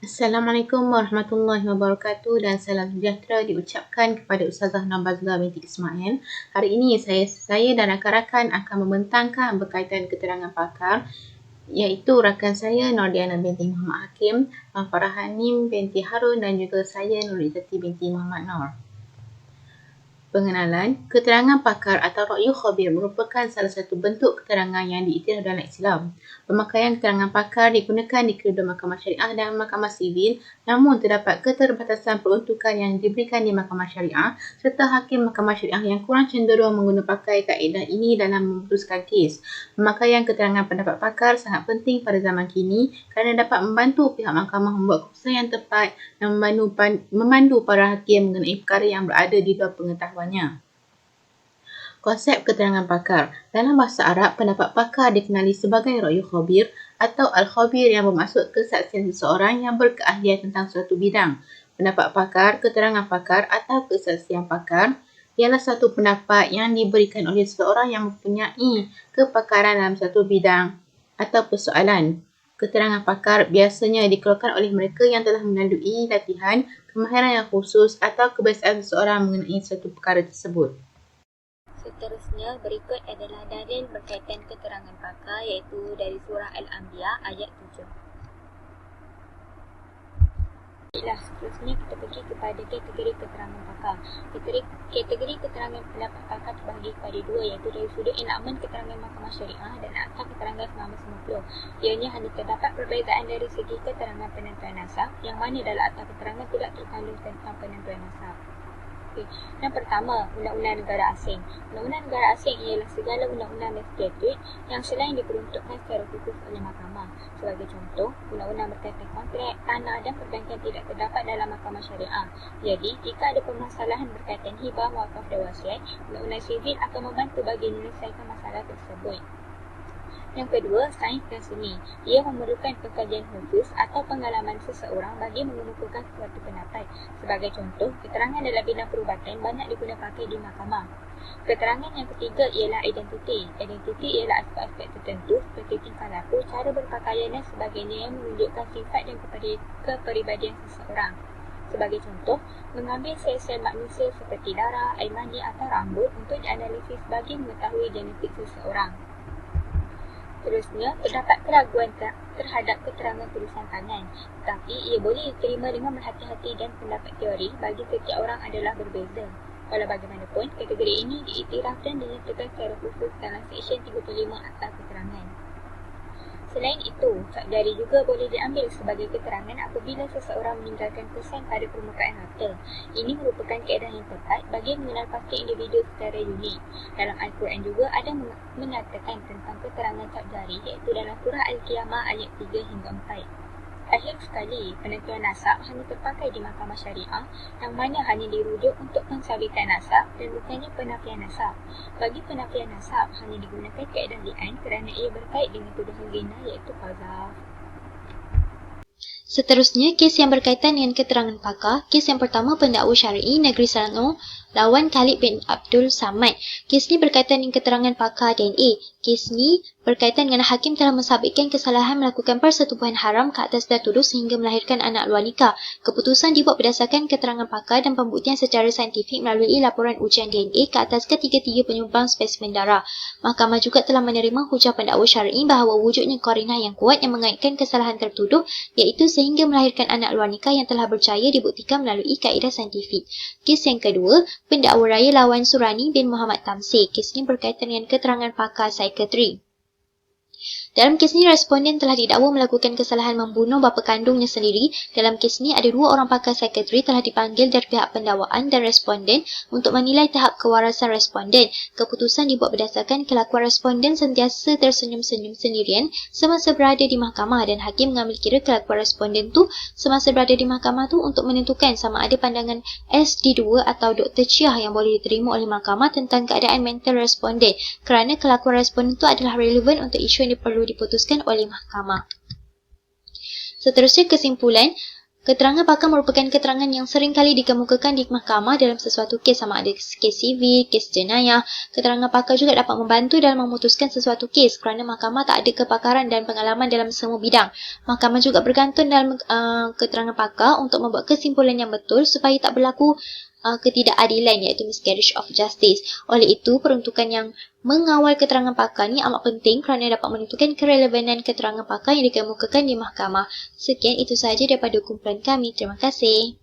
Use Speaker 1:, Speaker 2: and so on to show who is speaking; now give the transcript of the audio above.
Speaker 1: Assalamualaikum warahmatullahi wabarakatuh dan salam sejahtera diucapkan kepada Ustazah Nabazlah binti Ismail. Hari ini saya dan rakan-rakan akan membentangkan berkaitan keterangan pakar, iaitu rakan saya Nordiana binti Muhammad Hakim, Farah Hanim binti Harun dan juga saya Nur Izzati binti Muhammad Nur. Pengenalan, keterangan pakar atau ra'yu khabir merupakan salah satu bentuk keterangan yang diiktiraf dalam Islam. Pemakaian keterangan pakar digunakan di kedua mahkamah syariah dan mahkamah sivil, namun terdapat keterbatasan peruntukan yang diberikan di mahkamah syariah serta hakim mahkamah syariah yang kurang cenderung pakai kaedah ini dalam memutuskan kes. Pemakaian keterangan pendapat pakar sangat penting pada zaman kini kerana dapat membantu pihak mahkamah membuat keputusan yang tepat dan memandu para hakim mengenai perkara yang berada di luar pengetahuan. Konsep keterangan pakar. Dalam bahasa Arab, pendapat pakar dikenali sebagai ra'yu khabir atau al-khabir yang bermaksud kesaksian seseorang yang berkeahlian tentang suatu bidang. Pendapat pakar, keterangan pakar atau kesaksian pakar ialah satu pendapat yang diberikan oleh seseorang yang mempunyai kepakaran dalam satu bidang atau persoalan. Keterangan pakar biasanya dikeluarkan oleh mereka yang telah melalui latihan, kemahiran yang khusus atau kebiasaan seseorang mengenai satu perkara tersebut.
Speaker 2: Seterusnya, berikut adalah dalil berkaitan keterangan pakar iaitu dari surah Al-Anbiya ayat 7. Baiklah, seterusnya kita pergi kepada kategori keterangan pakar. Kategori keterangan pendapat pakar terbahagi kepada dua iaitu dari sudut enakmen keterangan mahkamah syariah dan akta keterangan 1990. Ianya hanya terdapat perbezaan dari segi keterangan penentuan nasab yang mana dalam akta keterangan tidak terkandung tentang penentuan nasab. Yang pertama, undang-undang negara asing. Undang-undang negara asing ialah segala undang-undang dan statut yang selain diperuntukkan secara khusus oleh mahkamah. Sebagai contoh, undang-undang berkaitan kontrak, tanah dan perbankan tidak terdapat dalam mahkamah syariah. Jadi, jika ada permasalahan berkaitan hibah, wakaf dan wasiat, undang-undang sivil akan membantu bagi menyelesaikan masalah tersebut. Yang kedua, sains dan seni. Ia memerlukan pengkajian khusus atau pengalaman seseorang bagi mengemukakan suatu pendapat. Sebagai contoh, keterangan dalam bidang perubatan banyak digunakan di mahkamah. Keterangan yang ketiga ialah identiti. Identiti ialah aspek-aspek tertentu seperti tingkah laku, cara berpakaian dan sebagainya yang menunjukkan sifat dan kepribadian seseorang. Sebagai contoh, mengambil sel-sel manusia seperti darah, air mani atau rambut untuk dianalisis bagi mengetahui genetik seseorang. Seterusnya, terdapat keraguan terhadap keterangan tulisan tangan, tetapi ia boleh diterima dengan berhati-hati dan pendapat teori bagi setiap orang adalah berbeza. Walau bagaimanapun, kategori ini diiktiraf dan dinyatakan secara khusus dalam Seksyen 35 Akta Keterangan. Selain itu, cap jari juga boleh diambil sebagai keterangan apabila seseorang meninggalkan kesan pada permukaan harta. Ini merupakan kaedah yang tepat bagi mengenal pasti individu secara unik. Dalam Al-Quran juga ada mengatakan tentang keterangan cap jari iaitu dalam surah Al-Qiyamah ayat 3 hingga 4. Akhir sekali, penentuan nasab hanya terpakai di mahkamah syariah yang mana hanya dirujuk untuk pensabitan nasab dan bukannya penafian nasab. Bagi penafian nasab hanya digunakan kaedah li'an kerana ia berkait dengan tuduhan zina iaitu qazaf.
Speaker 3: Seterusnya, kes yang berkaitan dengan keterangan pakar. Kes yang pertama, pendakwa syar'i Negeri Selangor lawan Khalid bin Abdul Samad. Kes ni berkaitan dengan keterangan pakar DNA. Kes ni berkaitan dengan hakim telah mensabitkan kesalahan melakukan persetubuhan haram ke atas dan tuduh sehingga melahirkan anak luar nikah. Keputusan dibuat berdasarkan keterangan pakar dan pembuktian secara saintifik melalui laporan ujian DNA ke atas ketiga-tiga penyumbang spesimen darah. Mahkamah juga telah menerima hujah pendakwa syar'i bahawa wujudnya qarinah yang kuat yang mengaitkan kesalahan tertuduh iaitu sehingga melahirkan anak luar nikah yang telah berjaya dibuktikan melalui kaedah saintifik. Kes yang kedua, pendakwa raya lawan Surani bin Muhammad Tamsir. Kes ini berkaitan dengan keterangan pakar psikiatri. Dalam kes ini, responden telah didakwa melakukan kesalahan membunuh bapa kandungnya sendiri. Dalam kes ini, ada dua orang pakar psikiatri telah dipanggil dari pihak pendakwaan dan responden untuk menilai tahap kewarasan responden. Keputusan dibuat berdasarkan kelakuan responden sentiasa tersenyum-senyum sendirian semasa berada di mahkamah dan hakim mengambil kira kelakuan responden tu semasa berada di mahkamah tu untuk menentukan sama ada pandangan SD2 atau Dr. Chiah yang boleh diterima oleh mahkamah tentang keadaan mental responden kerana kelakuan responden tu adalah relevan untuk isu yang perlu diputuskan oleh mahkamah. Seterusnya, kesimpulan. Keterangan pakar merupakan keterangan yang sering kali dikemukakan di mahkamah dalam sesuatu kes, sama ada kes sivil, kes jenayah. Keterangan pakar juga dapat membantu dalam memutuskan sesuatu kes kerana mahkamah tak ada kepakaran dan pengalaman dalam semua bidang. Mahkamah juga bergantung dalam keterangan pakar untuk membuat kesimpulan yang betul supaya tak berlaku ketidakadilan, iaitu miscarriage of justice. Oleh itu, peruntukan yang mengawal keterangan pakar ni amat penting kerana dapat menentukan kerelevanan keterangan pakar yang dikemukakan di mahkamah. Sekian, itu sahaja daripada kumpulan kami. Terima kasih.